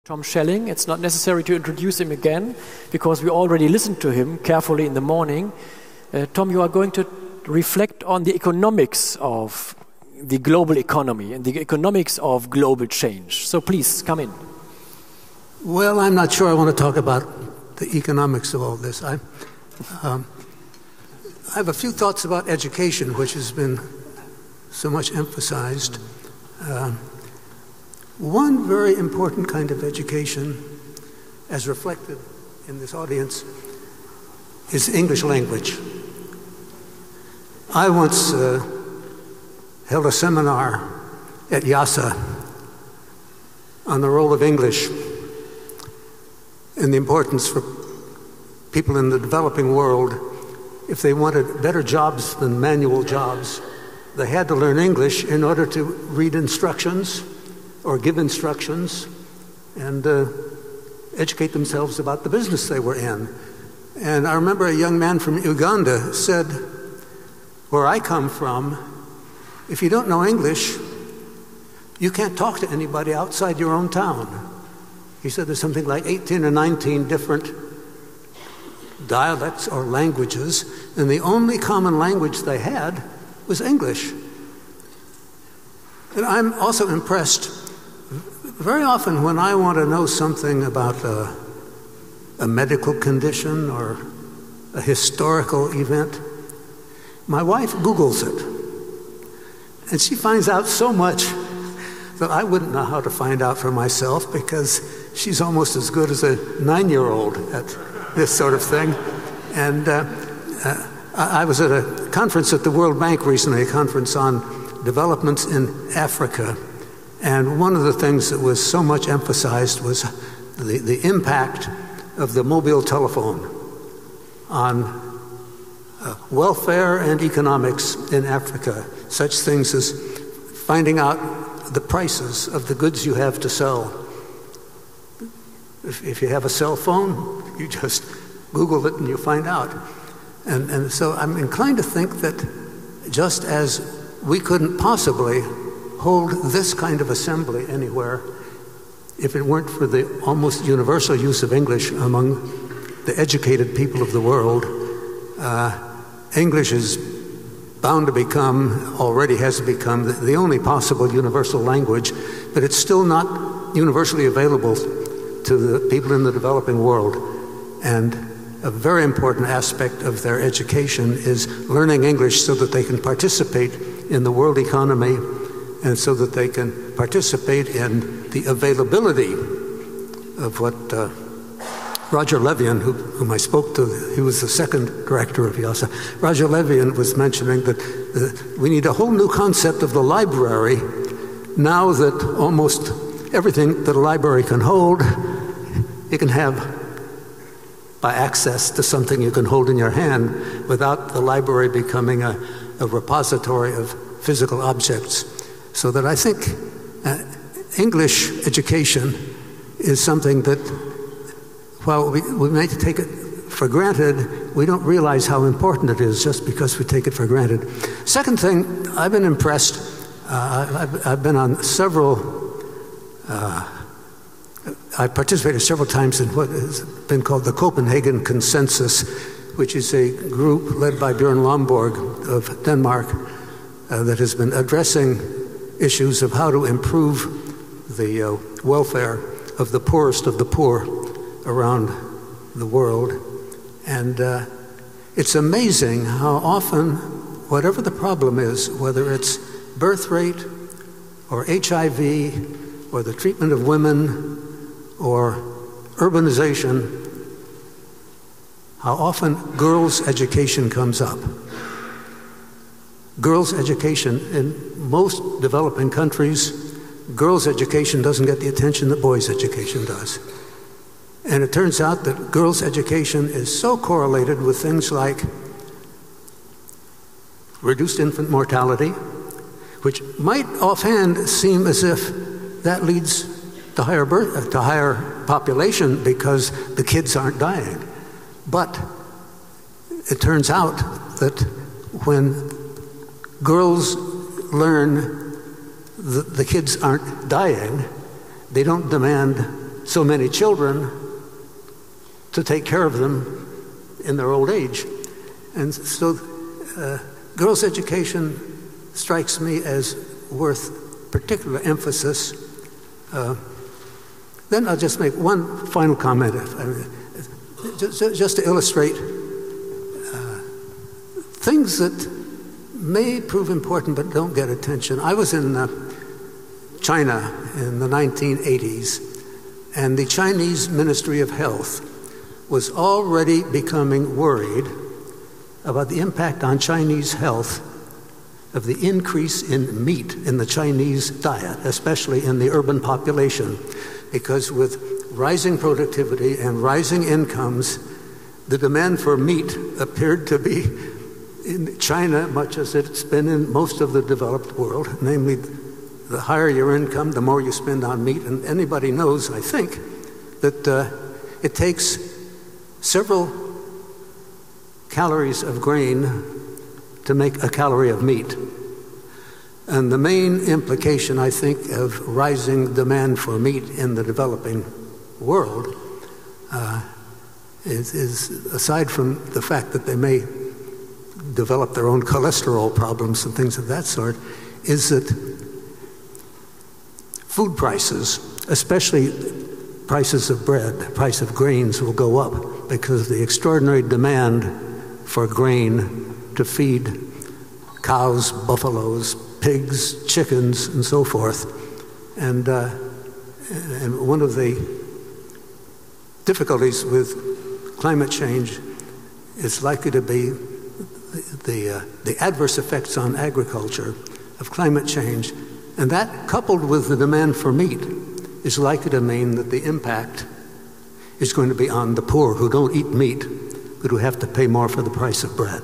Tom Schelling. It's not necessary to introduce him again because we already listened to him carefully in the morning. Tom, you are going to reflect on the economics of the global economy and the economics of global change. So please, come in. Well, I'm not sure I want to talk about the economics of all this. I have a few thoughts about education, which has been so much emphasized. One very important kind of education, as reflected in this audience, is English language. I once held a seminar at IIASA on the role of English and the importance for people in the developing world. If they wanted better jobs than manual jobs, they had to learn English in order to read instructions or give instructions and educate themselves about the business they were in. And I remember a young man from Uganda said, where I come from, if you don't know English, you can't talk to anybody outside your own town. He said there's something like 18 or 19 different dialects or languages, and the only common language they had was English. And I'm also impressed, very often when I want to know something about a medical condition or a historical event, my wife Googles it. And she finds out so much that I wouldn't know how to find out for myself, because she's almost as good as a 9-year-old at this sort of thing. And I was at a conference at the World Bank recently, a conference on developments in Africa. And one of the things that was so much emphasized was the impact of the mobile telephone on welfare and economics in Africa. Such things as finding out the prices of the goods you have to sell. If you have a cell phone, you just Google it and you find out. And so I'm inclined to think that just as we couldn't possibly hold this kind of assembly anywhere if it weren't for the almost universal use of English among the educated people of the world, English is bound to become, already has become, the only possible universal language, but it's still not universally available to the people in the developing world. And a very important aspect of their education is learning English so that they can participate in the world economy and so that they can participate in the availability of what Roger Levian, whom I spoke to, he was the second director of IIASA. Roger Levian was mentioning that we need a whole new concept of the library now that almost everything that a library can hold, you can have by access to something you can hold in your hand without the library becoming a repository of physical objects. So that I think English education is something that, while we may take it for granted, we don't realize how important it is just because we take it for granted. Second thing, I've been impressed. I've been on several, I participated several times in what has been called the Copenhagen Consensus, which is a group led by Bjørn Lomborg of Denmark that has been addressing issues of how to improve the welfare of the poorest of the poor around the world. And it's amazing how often, whatever the problem is, whether it's birth rate or HIV or the treatment of women or urbanization, how often girls' education comes up. Girls' education in most developing countries, girls' education doesn't get the attention that boys' education does. And it turns out that girls' education is so correlated with things like reduced infant mortality, which might offhand seem as if that leads to higher population because the kids aren't dying. But it turns out that when girls learn that the kids aren't dying, they don't demand so many children to take care of them in their old age. And so girls' education strikes me as worth particular emphasis. Then I'll just make one final comment, just to illustrate things that may prove important but don't get attention. I was in China in the 1980s, and the Chinese Ministry of Health was already becoming worried about the impact on Chinese health of the increase in meat in the Chinese diet, especially in the urban population, because with rising productivity and rising incomes, the demand for meat appeared to be in China, much as it's been in most of the developed world, namely the higher your income, the more you spend on meat. And anybody knows, I think, that it takes several calories of grain to make a calorie of meat. And the main implication, I think, of rising demand for meat in the developing world is, aside from the fact that they may develop their own cholesterol problems and things of that sort, is that food prices, especially prices of bread, price of grains, will go up because of the extraordinary demand for grain to feed cows, buffaloes, pigs, chickens, and so forth. And one of the difficulties with climate change is likely to be the adverse effects on agriculture of climate change. And that, coupled with the demand for meat, is likely to mean that the impact is going to be on the poor who don't eat meat, but who have to pay more for the price of bread.